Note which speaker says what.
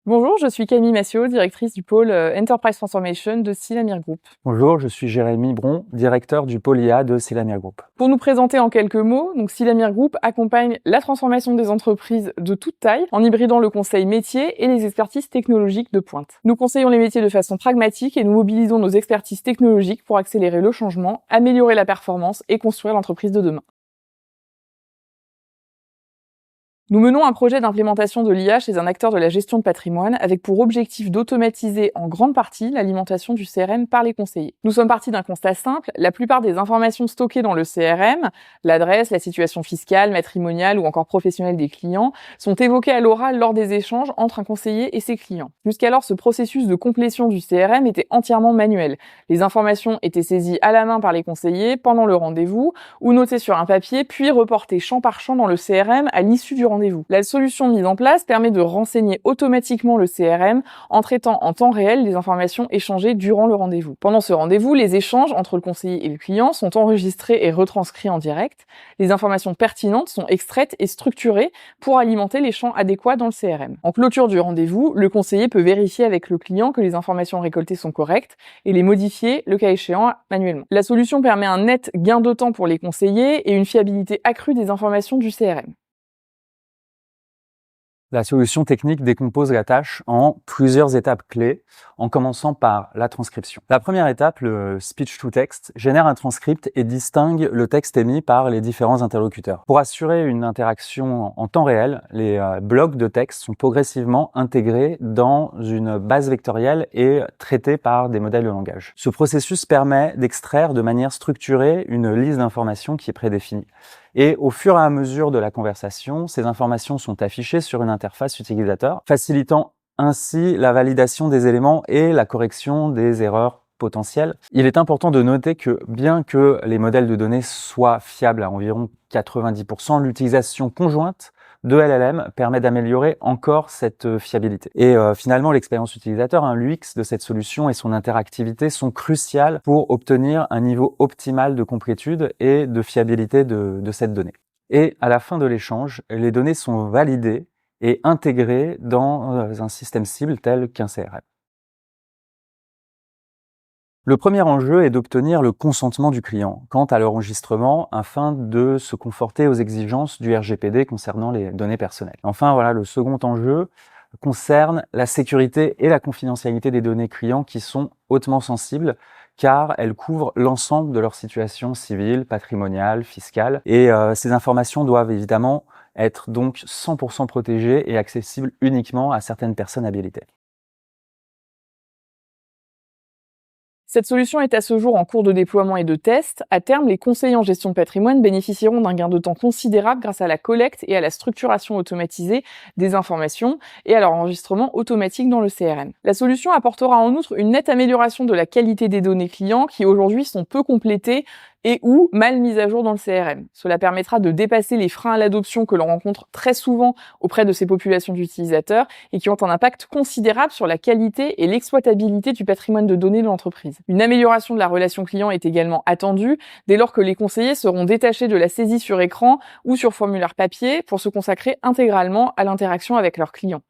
Speaker 1: Bonjour, je suis Camille Massiot, directrice du pôle Enterprise Transformation de Sylamir Group.
Speaker 2: Bonjour, je suis Jérémy Bron, directeur du pôle IA de Sylamir Group.
Speaker 1: Pour nous présenter en quelques mots, Sylamir Group accompagne la transformation des entreprises de toute taille en hybridant le conseil métier et les expertises technologiques de pointe. Nous conseillons les métiers de façon pragmatique et nous mobilisons nos expertises technologiques pour accélérer le changement, améliorer la performance et construire l'entreprise de demain. Nous menons un projet d'implémentation de l'IA chez un acteur de la gestion de patrimoine avec pour objectif d'automatiser en grande partie l'alimentation du CRM par les conseillers. Nous sommes partis d'un constat simple, la plupart des informations stockées dans le CRM, l'adresse, la situation fiscale, matrimoniale ou encore professionnelle des clients, sont évoquées à l'oral lors des échanges entre un conseiller et ses clients. Jusqu'alors, ce processus de complétion du CRM était entièrement manuel. Les informations étaient saisies à la main par les conseillers pendant le rendez-vous ou notées sur un papier puis reportées champ par champ dans le CRM à l'issue du rendez-vous. La solution mise en place permet de renseigner automatiquement le CRM en traitant en temps réel les informations échangées durant le rendez-vous. Pendant ce rendez-vous, les échanges entre le conseiller et le client sont enregistrés et retranscrits en direct. Les informations pertinentes sont extraites et structurées pour alimenter les champs adéquats dans le CRM. En clôture du rendez-vous, le conseiller peut vérifier avec le client que les informations récoltées sont correctes et les modifier, le cas échéant, manuellement. La solution permet un net gain de temps pour les conseillers et une fiabilité accrue des informations du CRM.
Speaker 2: La solution technique décompose la tâche en plusieurs étapes clés, en commençant par la transcription. La première étape, le speech to text, génère un transcript et distingue le texte émis par les différents interlocuteurs. Pour assurer une interaction en temps réel, les blocs de texte sont progressivement intégrés dans une base vectorielle et traités par des modèles de langage. Ce processus permet d'extraire de manière structurée une liste d'informations qui est prédéfinie. Et au fur et à mesure de la conversation, ces informations sont affichées sur une interface utilisateur, facilitant ainsi la validation des éléments et la correction des erreurs potentielles. Il est important de noter que bien que les modèles de données soient fiables à environ 90%, l'utilisation conjointe de LLM permet d'améliorer encore cette fiabilité. Et finalement, l'expérience utilisateur, l'UX de cette solution et son interactivité sont cruciales pour obtenir un niveau optimal de complétude et de fiabilité de cette donnée. Et à la fin de l'échange, les données sont validées et intégrées dans un système cible tel qu'un CRM. Le premier enjeu est d'obtenir le consentement du client quant à l'enregistrement afin de se conforter aux exigences du RGPD concernant les données personnelles. Enfin, le second enjeu concerne la sécurité et la confidentialité des données clients qui sont hautement sensibles car elles couvrent l'ensemble de leur situation civile, patrimoniale, fiscale et ces informations doivent évidemment être donc 100% protégées et accessibles uniquement à certaines personnes habilitées.
Speaker 1: Cette solution est à ce jour en cours de déploiement et de test. À terme, les conseillers en gestion de patrimoine bénéficieront d'un gain de temps considérable grâce à la collecte et à la structuration automatisée des informations et à leur enregistrement automatique dans le CRM. La solution apportera en outre une nette amélioration de la qualité des données clients qui aujourd'hui sont peu complétées et ou mal mises à jour dans le CRM. Cela permettra de dépasser les freins à l'adoption que l'on rencontre très souvent auprès de ces populations d'utilisateurs et qui ont un impact considérable sur la qualité et l'exploitabilité du patrimoine de données de l'entreprise. Une amélioration de la relation client est également attendue dès lors que les conseillers seront détachés de la saisie sur écran ou sur formulaire papier pour se consacrer intégralement à l'interaction avec leurs clients.